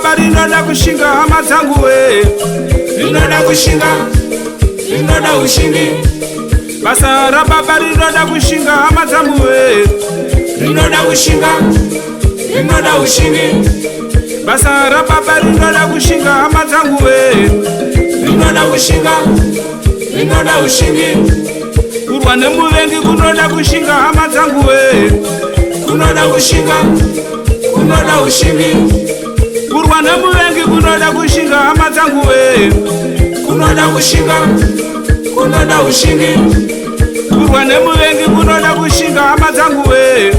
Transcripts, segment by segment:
baba rinoda kushinga hama dzangu we, rinoda kushinga, rinoda ushingi. Basa ra baba rinoda kushinga hama dzangu we, rinoda kushinga, rinoda ushingi. Basa ra baba rinoda kushinga hama dzangu we, rinoda kushinga, rinoda ushingi. Kurwa nemuvengi kunoda kushinga hama dzangu we, kunoda kushinga, kunoda ushingi. Kurwa nemuvengi kunoda kushinga hama dzangu we, kunoda kushinga, kunoda ushingi. Kurwa nemuvengi kunoda kushinga hama dzangu we,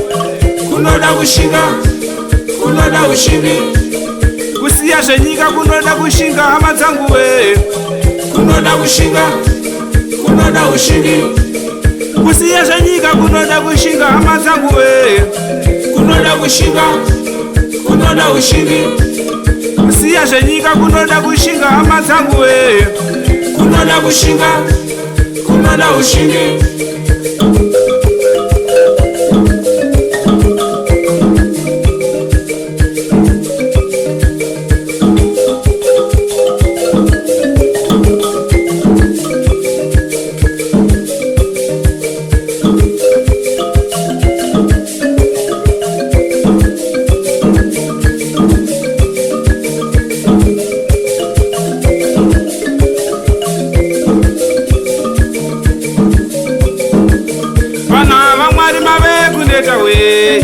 kunoda kushinga, kunoda ushingi. Kusiya zvenyika kunoda kushinga hama dzangu we, kunoda kushinga, kunoda ushingi. Kusiya zvenyika kunoda kushinga hama dzangu we, kunoda kushinga, kunoda ushingi. Kusiya zvenyika kunoda kushinga hama dzangu we, kunoda kushinga, kunoda ushingi.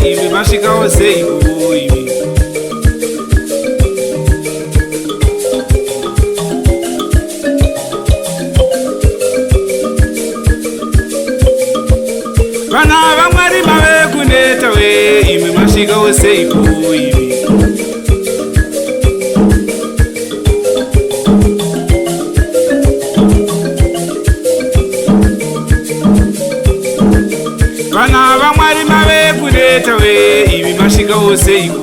Imi masvika ose imi vana vamwari mave kuneta we, imi masvika ose imi vana vamwari mave kuneta we, imi masvika ose imi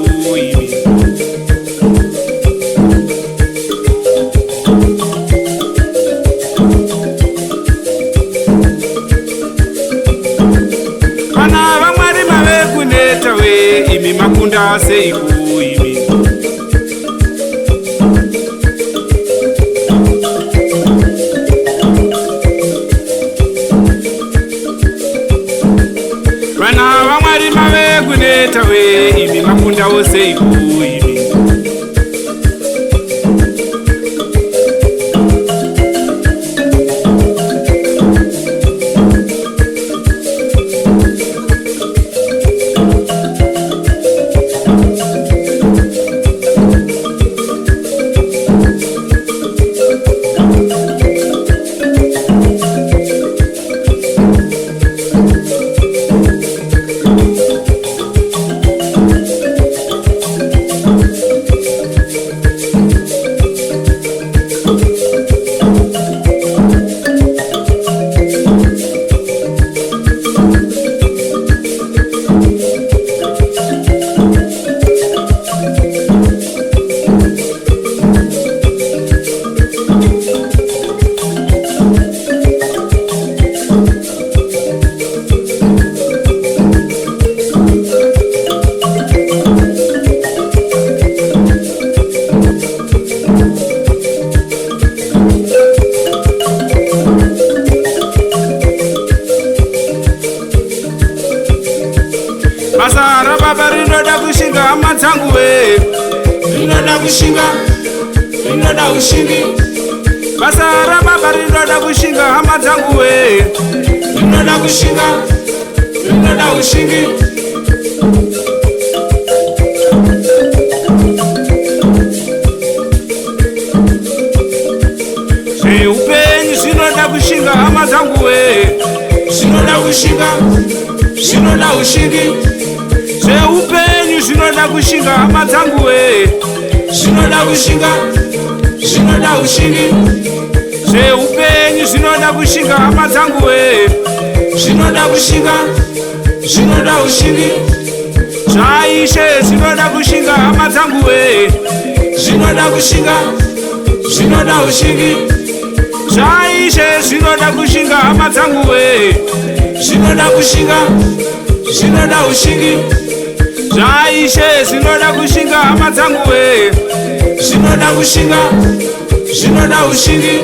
vana vamwari mave kuneta we, imi makunda se imi vana vamwari mave kuneta we, imi makunda ose imi basa ra baba rinoda kushinga hama dzangu we, rinoda kushinga, rinoda ushingi. Basa ra baba rinoda kushinga hama dzangu we, rinoda kushinga, rinoda ushingi. Zveupenyu zvinoda kushinga hama dzangu we, zvinoda kushinga, zvinoda ushingi. Zveupenyu zvinoda kushinga hama dzangu we, zvinoda kushinga, zvinoda ushingi. Zveupenyu zvinoda kushinga hama dzangu we, zvinoda kushinga, zvinoda ushingi. Zvaishe zvinoda kushinga hama dzangu we, zvinoda kushinga, zvinoda ushingi. Zvaishe zvinoda kushinga hama dzangu we, zvinoda kushinga, zvinoda ushingi. zvaishe zvinoda kushinga hama dzangu we, zvinoda kushinga, zvinoda ushingi.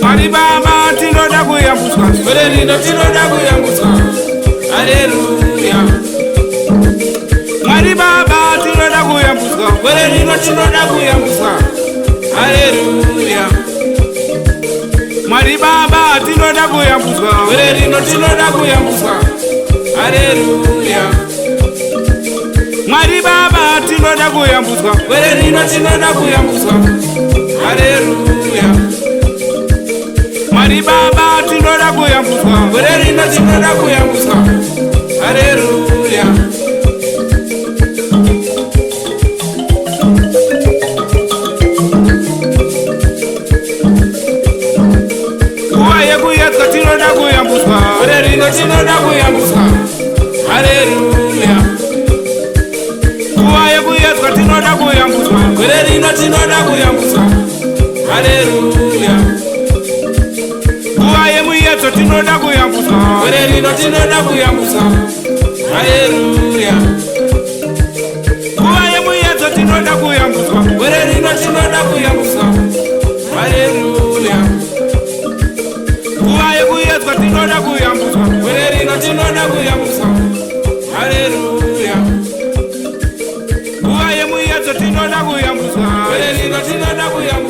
Mwari Baba tinoda kuyambutswa, gore rino tinoda kuyambutswa, haleluya. Mwari Baba tinoda kuyambutswa, gore rino tinoda kuyambutswa, haleluya. Mwari Baba tinoda kuyambutswa, gore rino tinoda kuyambutswa, haleluya. Mwari Baba tinoda kuyambutswa, gore rino tinoda kuyambutswa, haleluya. Mwari Baba tinoda kuyambutswa, gore rino tinoda kuyambutswa, haleluya. Nguva yekuyedzwa tinoda kuyambutswa, gore rino tinoda kuyambutswa, haleluya. Nguva yekuyedzwa tinoda kuyambutswa, gore rino tinoda kuyambutswa, haleluya. Nguva yemuyedzo tinoda kuyambutswa, gore rino tinoda kuyambutswa, haleluya. Nguva yemuyedzo tinoda kuyambutswa, gore rino tinoda kuyambutswa, haleluya. Nguva yekuyedzwa tinoda kuyambutswa, gore rino tinoda kuyambutswa, haleluya. Nguva yemuyedzo tinoda kuyambutswa, gore rino tinoda kuyambutswa.